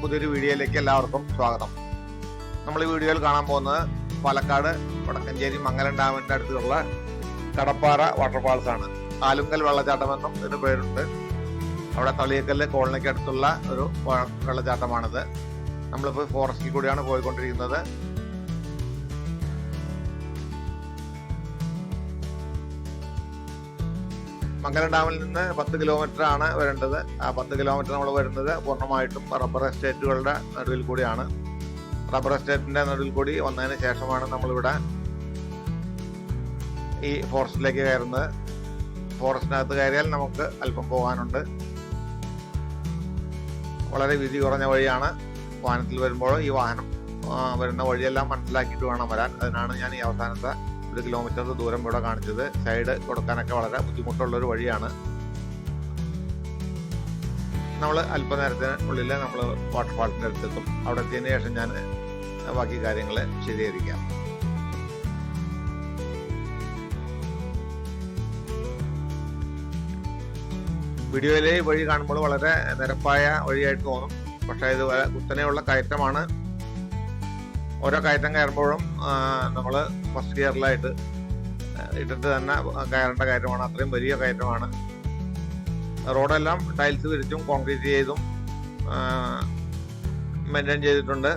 പുതിയൊരു വീഡിയോയിലേക്ക് എല്ലാവർക്കും സ്വാഗതം. നമ്മൾ ഈ വീഡിയോയിൽ കാണാൻ പോകുന്നത് പാലക്കാട് വടക്കഞ്ചേരി മംഗലം ഡാമിന്റെ അടുത്തുള്ള കടപ്പാറ വാട്ടർഫാൾസ് ആണ്. ആലുങ്കൽ വെള്ളച്ചാട്ടമെന്നും ഇതിന് പേരുണ്ട്. അവിടെ തളിയക്കല്ല് കോളനിക്ക് അടുത്തുള്ള ഒരു വെള്ളച്ചാട്ടമാണിത്. നമ്മളിപ്പോൾ ഫോറസ്റ്റിൽ കൂടിയാണ് പോയിക്കൊണ്ടിരിക്കുന്നത്. മംഗലം ഡാമിൽ നിന്ന് 10 കിലോമീറ്റർ ആണ് വരേണ്ടത്. ആ 10 കിലോമീറ്റർ നമ്മൾ വരുന്നത് പൂർണ്ണമായിട്ടും റബ്ബർ എസ്റ്റേറ്റുകളുടെ നടുവിൽ കൂടിയാണ്. റബ്ബർ എസ്റ്റേറ്റിന്റെ നടുവിൽ കൂടി വന്നതിന് ശേഷമാണ് നമ്മളിവിടെ ഈ ഫോറസ്റ്റിലേക്ക് കയറുന്നത്. ഫോറസ്റ്റിനകത്ത് കയറിയാൽ നമുക്ക് അല്പം പോകാനുണ്ട്. വളരെ വീതി കുറഞ്ഞ വഴിയാണ്. വാഹനത്തിൽ വരുമ്പോൾ ഈ വാഹനം വരുന്ന വഴിയെല്ലാം മനസ്സിലാക്കിയിട്ട് വേണം വരാൻ. അതിനാണ് ഞാൻ ഈ അവസാനത്തെ 1 കിലോമീറ്റർ ദൂരം ഇവിടെ കാണിച്ചത്. സൈഡ് കൊടുക്കാനൊക്കെ വളരെ ബുദ്ധിമുട്ടുള്ളൊരു വഴിയാണ്. നമ്മൾ അല്പനേരത്തിനുള്ളിൽ നമ്മൾ വാട്ടർഫാൾസിൻ്റെ അടുത്തെത്തും. അവിടെ എത്തിയതിന് ശേഷം ഞാൻ ബാക്കി കാര്യങ്ങൾ വിശദീകരിക്കാം. വീഡിയോയിലെ വഴി കാണുമ്പോൾ വളരെ നിരപ്പായ വഴിയായിട്ട് തോന്നും. പക്ഷേ ഇത് കുത്തനെയുള്ള കയറ്റമാണ്. ഓരോ കയറ്റം കയറുമ്പോഴും നമ്മൾ ഫസ്റ്റ് ഗിയറിലായിട്ട് ഇട്ടിട്ട് തന്നെ കയറേണ്ട കയറ്റമാണ്. അത്രയും വലിയ കയറ്റമാണ്. റോഡെല്ലാം ടൈൽസ് വിരിച്ചും കോൺക്രീറ്റ് ചെയ്തും മെയിൻറ്റെയിൻ ചെയ്തിട്ടുണ്ട്.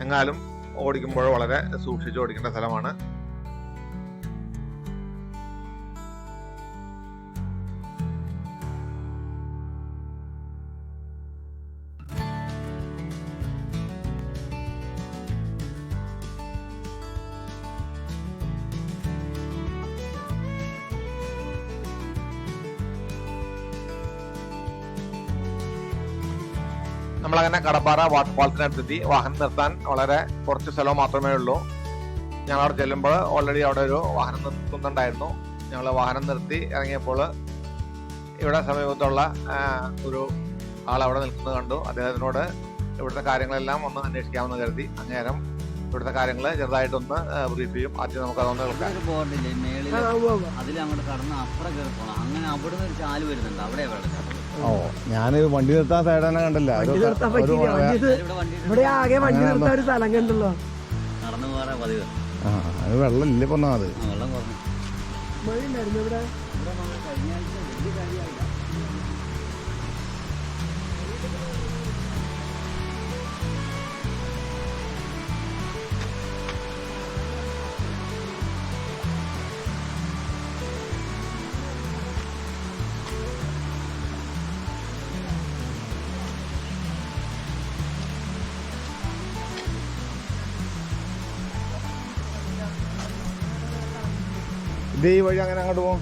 എങ്ങാലും ഓടിക്കുമ്പോൾ വളരെ സൂക്ഷിച്ച് ഓടിക്കേണ്ട സ്ഥലമാണ്. നമ്മളങ്ങനെ കടപ്പാറ വാട്ടർഫാൾസിനടുത്തെത്തി. വാഹനം നിർത്താൻ വളരെ കുറച്ച് സ്ഥലം മാത്രമേ ഉള്ളൂ. ഞങ്ങൾ അവിടെ ചെല്ലുമ്പോൾ ഓൾറെഡി അവിടെ ഒരു വാഹനം നിർത്തുന്നുണ്ടായിരുന്നു. ഞങ്ങൾ വാഹനം നിർത്തി ഇറങ്ങിയപ്പോൾ ഇവിടെ സമീപത്തുള്ള ഒരു ആൾ അവിടെ നിൽക്കുന്നത് കണ്ടു. അദ്ദേഹത്തിനോട് ഇവിടുത്തെ കാര്യങ്ങളെല്ലാം ഒന്ന് അന്വേഷിക്കാമെന്ന് കരുതി അന്നേരം ഇവിടുത്തെ കാര്യങ്ങൾ ചെറുതായിട്ടൊന്ന് ബ്രീഫ് ചെയ്യും. ആദ്യം നമുക്ക് അതൊന്ന് കേൾക്കാം. ഓ, ഞാന് വണ്ടി നിർത്താൻ സൈഡ് തന്നെ കണ്ടില്ല. ഇവിടെ ആകെ വണ്ടി നിർത്താൻ ഒരു സ്ഥലം കണ്ടല്ലോ. അത് വെള്ളം ഇല്ല പൊന്നത്. മഴ ഉണ്ടായിരുന്നു ഇവിടെ. ഇത് ഈ വഴി അങ്ങനെ അങ്ങോട്ട് പോകും.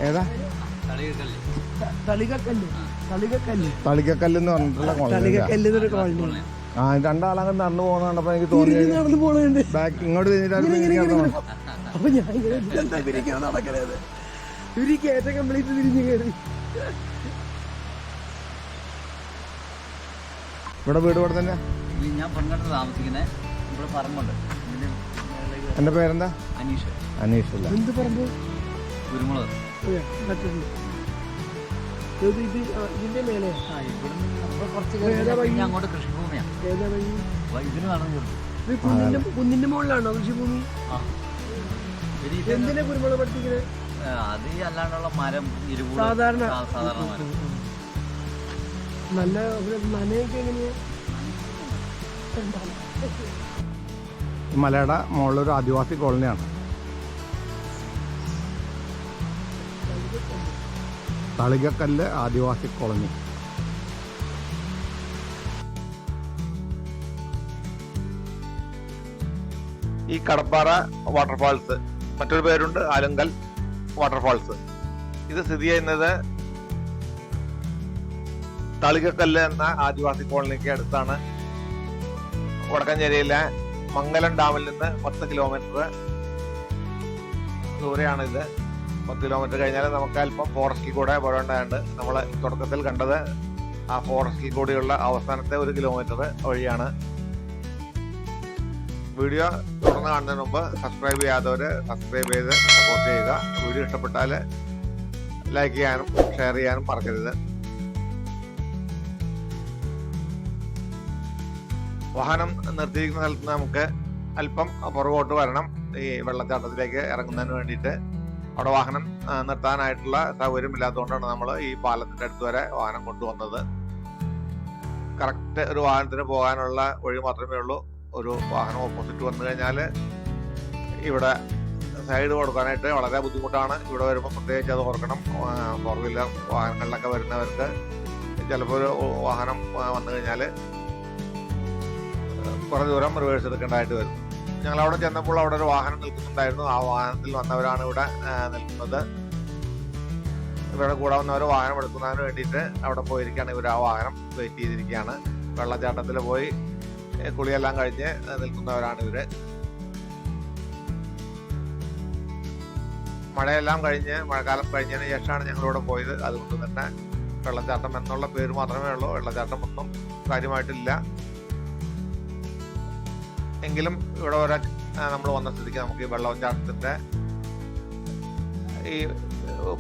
ഏതാ? തളികക്കല്ല് എന്ന് പറഞ്ഞിട്ടുള്ള കോളനി. ആ, രണ്ടാളങ്ങ് നടന്നു പോകുന്ന കണ്ടപ്പോ എനിക്ക് തോന്നി ബാക്ക് ഇങ്ങോട്ട് തിരിഞ്ഞിട്ടാണ്. അപ്പൊ ഞാൻ നടക്കണത് ഒരു കയറ്റം കംപ്ലീറ്റ് തിരിഞ്ഞു കയറി. ഇവിടെ വീട് ഇവിടെ തന്നെ. ഞാൻ പങ്കെടുത്ത് താമസിക്കുന്നത് ഇവിടെ പറമ്പുണ്ട്. എന്റെ പേരെന്താ? അനീഷ്. അനീഷ് അല്ല. എന്ത് പറമ്പ്? കുരുമുളക്. ഇതിന്റെ മേലെ അങ്ങോട്ട് കൃഷിഭൂമിയാണ്. ഇതിന് നടന്നു കുന്നിന്റെ മുകളിലാണോ കൃഷിഭൂമി? എന്തിനാ കുരുമുളക് പഠിപ്പിക്കുന്നത്? അത് ഈ അല്ലാണ്ടുള്ള മരം സാധാരണ മരം. നല്ല നനയൊക്കെ എങ്ങനെയാ? മലയുടെ മുകളിലൊരു ആദിവാസി കോളനിയാണ്. തളികക്കല്ല് ആദിവാസി കോളനി. ഈ കടപ്പാറ വാട്ടർഫാൾസ് മറ്റൊരു പേരുണ്ട് ആലുങ്കൽ വാട്ടർഫാൾസ്. ഇത് സ്ഥിതി ചെയ്യുന്നത് തളികക്കല്ല് എന്ന ആദിവാസി കോളനിക്ക് അടുത്താണ്. വടക്കഞ്ചേരിയിലെ മംഗലം ഡാമിൽ നിന്ന് 10 കിലോമീറ്റർ ദൂരെയാണിത്. 10 കിലോമീറ്റർ കഴിഞ്ഞാൽ നമുക്ക് അല്പം ഫോറസ്റ്റിൽ കൂടെ പോകേണ്ടതുണ്ട്. നമ്മൾ തുടക്കത്തിൽ കണ്ടത് ആ ഫോറസ്റ്റിൽ കൂടിയുള്ള അവസാനത്തെ 1 കിലോമീറ്റർ വഴിയാണ്. വീഡിയോ തുടർന്ന് കാണുന്നതിന് മുമ്പ് സബ്സ്ക്രൈബ് ചെയ്യാത്തവർ സബ്സ്ക്രൈബ് ചെയ്ത് സപ്പോർട്ട് ചെയ്യുക. വീഡിയോ ഇഷ്ടപ്പെട്ടാൽ ലൈക്ക് ചെയ്യാനും ഷെയർ ചെയ്യാനും മറക്കരുത്. വാഹനം നിർത്തിയിരിക്കുന്ന സ്ഥലത്ത് നിന്ന് നമുക്ക് അല്പം പുറകോട്ട് വരണം ഈ വെള്ളച്ചാട്ടത്തിലേക്ക് ഇറങ്ങുന്നതിന് വേണ്ടിയിട്ട്. അവിടെ വാഹനം നിർത്താനായിട്ടുള്ള സൗകര്യമില്ലാത്തതുകൊണ്ടാണ് നമ്മൾ ഈ പാലത്തിന്റെ അടുത്ത് വരെ വാഹനം കൊണ്ടുവന്നത്. കറക്റ്റ് ഒരു വാഹനത്തിന് പോകാനുള്ള വഴി മാത്രമേ ഉള്ളൂ. ഒരു വാഹനം ഓപ്പോസിറ്റ് വന്നു കഴിഞ്ഞാൽ ഇവിടെ സൈഡ് കൊടുക്കാനായിട്ട് വളരെ ബുദ്ധിമുട്ടാണ്. ഇവിടെ വരുമ്പോൾ പ്രത്യേകിച്ച് അത് ഓർക്കണം. 4 വീലർ വാഹനങ്ങളിലൊക്കെ വരുന്നവർക്ക് ചിലപ്പോൾ ഒരു വാഹനം വന്നു കഴിഞ്ഞാൽ കുറേ ദൂരം റിവേഴ്സ് എടുക്കേണ്ടതായിട്ട് വരും. ഞങ്ങൾ അവിടെ ചെന്നപ്പോൾ അവിടെ ഒരു വാഹനം നിൽക്കുന്നുണ്ടായിരുന്നു. ആ വാഹനത്തിൽ വന്നവരാണ് ഇവിടെ നിൽക്കുന്നത്. ഇവിടെ കൂടെ വന്നവർ വാഹനം എടുക്കുന്നതിന് വേണ്ടിയിട്ട് അവിടെ പോയിരിക്കുകയാണ്. ഇവർ ആ വാഹനം വെയിറ്റ് ചെയ്തിരിക്കുകയാണ്. വെള്ളച്ചാട്ടത്തിൽ പോയി കുളിയെല്ലാം കഴിഞ്ഞ് നിൽക്കുന്നവരാണ് ഇവര്. മഴയെല്ലാം കഴിഞ്ഞ് മഴക്കാലം കഴിഞ്ഞതിന് ശേഷമാണ് ഞങ്ങളിവിടെ പോയത്. അതുകൊണ്ട് തന്നെ വെള്ളച്ചാട്ടം എന്നുള്ള പേര് മാത്രമേ ഉള്ളൂ. വെള്ളച്ചാട്ടം ഒന്നും കാര്യമായിട്ടില്ല. എങ്കിലും ഇവിടെ വരെ നമ്മൾ വന്ന സ്ഥിതിക്ക് നമുക്ക് ഈ വെള്ളച്ചാട്ടത്തിന്റെ ഈ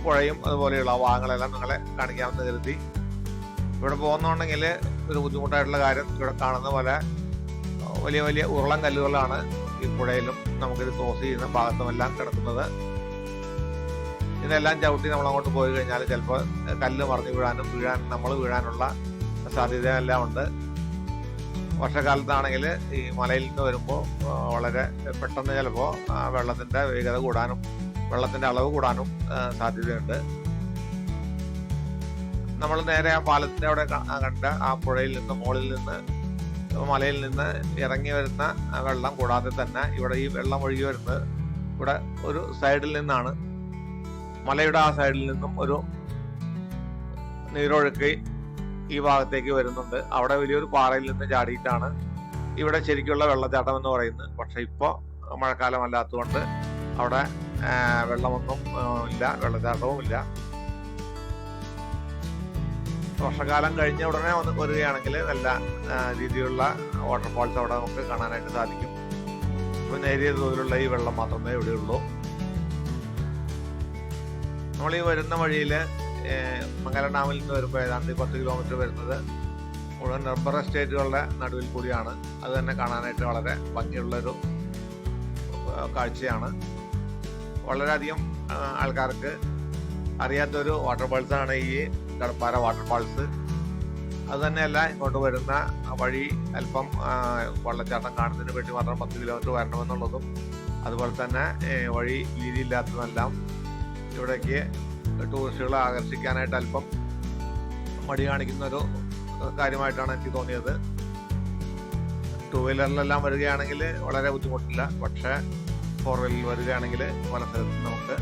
പുഴയും അതുപോലെയുള്ള ഭാഗങ്ങളെല്ലാം നിങ്ങളെ കാണിക്കാമെന്ന് കരുതി. ഇവിടെ പോകുന്നുണ്ടെങ്കിൽ ഒരു ബുദ്ധിമുട്ടായിട്ടുള്ള കാര്യം, ഇവിടെ കാണുന്ന പോലെ വലിയ വലിയ ഉരുളൻ കല്ലുകളാണ് ഈ പുഴയിലും നമുക്കിത് ക്രോസ് ചെയ്യുന്ന ഭാഗത്തുമെല്ലാം കിടക്കുന്നത്. ഇതെല്ലാം ചവിട്ടി നമ്മൾ അങ്ങോട്ട് പോയി കഴിഞ്ഞാൽ ചിലപ്പോൾ കല്ല് മറിഞ്ഞു വീഴാനും നമ്മൾ വീഴാനുള്ള സാധ്യതയെല്ലാം ഉണ്ട്. വർഷക്കാലത്താണെങ്കിൽ ഈ മലയിൽ നിന്ന് വരുമ്പോൾ വളരെ പെട്ടെന്ന് ചിലപ്പോൾ വെള്ളത്തിന്റെ വേഗത കൂടാനും വെള്ളത്തിന്റെ അളവ് കൂടാനും സാധ്യതയുണ്ട്. നമ്മൾ നേരെ ആ പാലത്തിന്റെ അവിടെ കണ്ട ആ പുഴയിൽ നിന്ന് മുകളിൽ നിന്ന് മലയിൽ നിന്ന് ഇറങ്ങി വരുന്ന വെള്ളം കൂടാതെ തന്നെ ഇവിടെ ഈ വെള്ളം ഒഴുകി വരുന്നത് ഇവിടെ ഒരു സൈഡിൽ നിന്നാണ്. മലയുടെ ആ സൈഡിൽ നിന്നും ഒരു നീരൊഴുക്ക് ഈ ഭാഗത്തേക്ക് വരുന്നുണ്ട്. അവിടെ വലിയൊരു പാറയിൽ നിന്ന് ചാടിയിട്ടാണ് ഇവിടെ ശരിക്കുള്ള വെള്ളച്ചാട്ടം എന്ന് പറയുന്നത്. പക്ഷെ ഇപ്പോൾ മഴക്കാലം അല്ലാത്തതുകൊണ്ട് അവിടെ വെള്ളമൊന്നും ഇല്ല, വെള്ളച്ചാട്ടവും ഇല്ല. വർഷകാലം കഴിഞ്ഞ ഉടനെ വന്ന് വരികയാണെങ്കിൽ നല്ല രീതിയിലുള്ള വാട്ടർഫാൾസ് അവിടെ നമുക്ക് കാണാനായിട്ട് സാധിക്കും. ഇപ്പോൾ നേരിയ തോതിലുള്ള ഈ വെള്ളം മാത്രമേ ഇവിടെയുള്ളൂ. നമ്മൾ ഈ വരുന്ന വഴിയിൽ മംഗലം ഡാമിൽ നിന്ന് വരുമ്പോൾ ഏതാണ്ട് 10 കിലോമീറ്റർ വരുന്നത് മുഴുവൻ റബ്ബർ എസ്റ്റേറ്റുകളുടെ നടുവിൽ കൂടിയാണ്. അത് തന്നെ കാണാനായിട്ട് വളരെ ഭംഗിയുള്ളൊരു കാഴ്ചയാണ്. വളരെയധികം ആൾക്കാർക്ക് അറിയാത്തൊരു വാട്ടർഫാൾസാണ് ഈ കടപ്പാറ വാട്ടർഫാൾസ്. അത് തന്നെയല്ല, ഇങ്ങോട്ട് വരുന്ന വഴി അല്പം വെള്ളച്ചാട്ടം കാണുന്നതിന് വേണ്ടി മാത്രം 10 കിലോമീറ്റർ വരണമെന്നുള്ളതും അതുപോലെ തന്നെ വഴി വീതിയില്ലാത്തതെല്ലാം ഇവിടേക്ക് ടൂറിസ്റ്റുകളെ ആകർഷിക്കാനായിട്ട് അല്പം മടി കാണിക്കുന്ന ഒരു കാര്യമായിട്ടാണ് എനിക്ക് തോന്നിയത്. 2 വീലറിലെല്ലാം വരികയാണെങ്കിൽ വളരെ ബുദ്ധിമുട്ടില്ല. പക്ഷേ 4 വീലറിൽ വരികയാണെങ്കിൽ പല സ്ഥലത്തും നമുക്ക്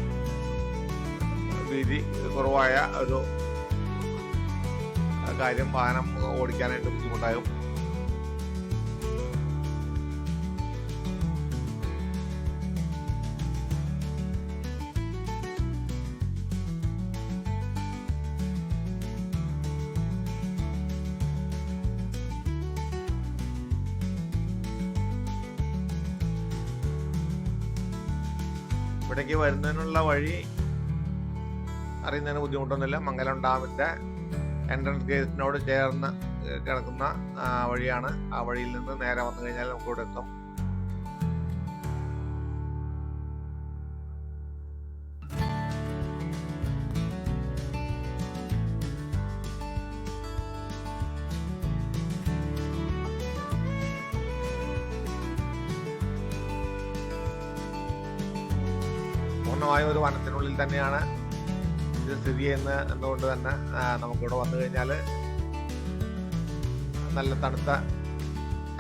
വീതി കുറവായ ഒരു കാര്യം വാഹനം ഓടിക്കാനായിട്ട് ബുദ്ധിമുട്ടാകും. ഇവിടേക്ക് വരുന്നതിനുള്ള വഴി അറിയുന്നതിന് ബുദ്ധിമുട്ടൊന്നുമില്ല. മംഗലം ഡാമിന്റെ എൻട്രൻസ് ഗേറ്റിനോട് ചേർന്ന് കിടക്കുന്ന വഴിയാണ്. ആ വഴിയിൽ നിന്ന് നേരെ വന്നു കഴിഞ്ഞാൽ നമുക്ക് ഇവിടെ എത്തും. പൂർണ്ണമായും ഒരു വനത്തിനുള്ളിൽ തന്നെയാണ് ഇത് സ്ഥിതി എന്നുകൊണ്ട് തന്നെ നമുക്കിവിടെ വന്നു കഴിഞ്ഞാൽ നല്ല തണുത്ത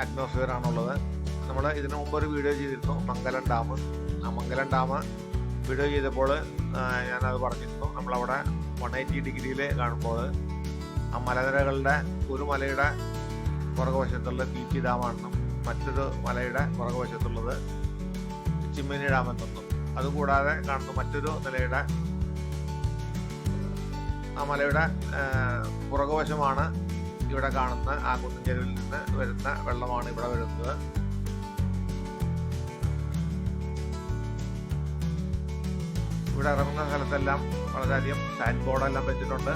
അറ്റ്മോസ്ഫിയർ ആണുള്ളത്. നമ്മൾ ഇതിനു മുമ്പ് ഒരു വീഡിയോ ചെയ്തിരുന്നു മംഗലം ഡാം. ആ മംഗലം ഡാം വീഡിയോ ചെയ്തപ്പോൾ ഞാനത് പറഞ്ഞിരുന്നു. നമ്മളവിടെ 180 ഡിഗ്രിയിൽ കാണുമ്പോൾ ആ മലനിരകളുടെ ഒരു മലയുടെ പുറകുവശത്തുള്ള പീച്ചി ഡാമാണെന്നും മറ്റൊരു മലയുടെ പുറകുവശത്തുള്ളത് ചിമ്മിനി ഡാം എന്നും, അതുകൂടാതെ കാണുന്ന മറ്റൊരു നിലയുടെ ആ മലയുടെ പുറകുവശമാണ് ഇവിടെ കാണുന്ന ആ കുന്നിൻചെരുവിൽ നിന്ന് വരുന്ന വെള്ളമാണ് ഇവിടെ വരുന്നത്. ഇവിടെ ഇറങ്ങുന്ന സ്ഥലത്തെല്ലാം വളരെയധികം സൈൻ ബോർഡെല്ലാം വെച്ചിട്ടുണ്ട്.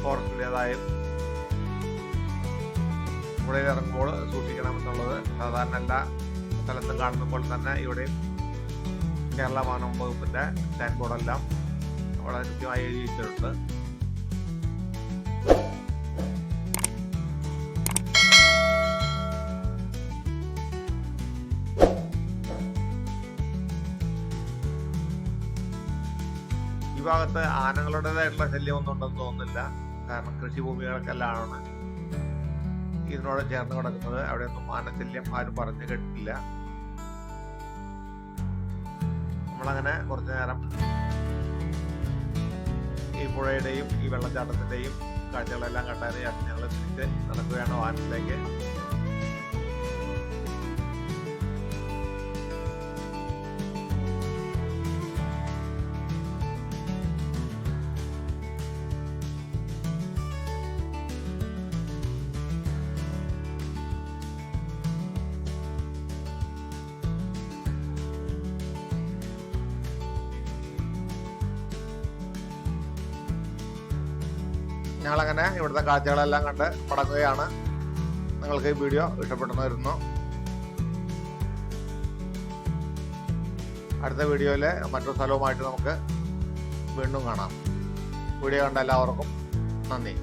ഫോറസ്റ്റിൻ്റെതായും പുഴയിൽ ഇറങ്ങുമ്പോൾ സൂക്ഷിക്കണമെന്നുള്ളത് സാധാരണ എല്ലാ സ്ഥലത്തും കാണുമ്പോൾ തന്നെ ഇവിടെയും കേരള വനം വകുപ്പിൻ്റെ സൈൻ ബോർഡെല്ലാം വളരെ കൃത്യമായി എഴുതി വെച്ചിട്ടുണ്ട്. ഈ ഭാഗത്ത് ആനകളുടേതായിട്ടുള്ള ശല്യമൊന്നും ഉണ്ടെന്ന് തോന്നുന്നില്ല. കാരണം കൃഷിഭൂമികൾക്കെല്ലാമാണ് ഇതിനോട് ചേർന്ന് കിടക്കുന്നത്. അവിടെയൊന്നും ആനശല്യം ആരും പറഞ്ഞു കേട്ടിട്ടില്ല. നമ്മളങ്ങനെ കുറച്ചു നേരം ഈ പുഴയുടെയും ഈ വെള്ളച്ചാട്ടത്തിന്റെയും കാഴ്ചകളെല്ലാം കണ്ടതിന് ശേഷം ഞങ്ങൾ തിരിച്ച് നടക്കുകയാണ് വാഹനത്തിലേക്ക്. ഞങ്ങളങ്ങനെ ഇവിടുത്തെ കാഴ്ചകളെല്ലാം കണ്ട് മടങ്ങുകയാണ്. നിങ്ങൾക്ക് ഈ വീഡിയോ ഇഷ്ടപ്പെട്ടെന്ന് വരുന്നു. അടുത്ത വീഡിയോയിൽ മറ്റൊരു സ്ഥലവുമായിട്ട് നമുക്ക് വീണ്ടും കാണാം. വീഡിയോ കണ്ട എല്ലാവർക്കും നന്ദി.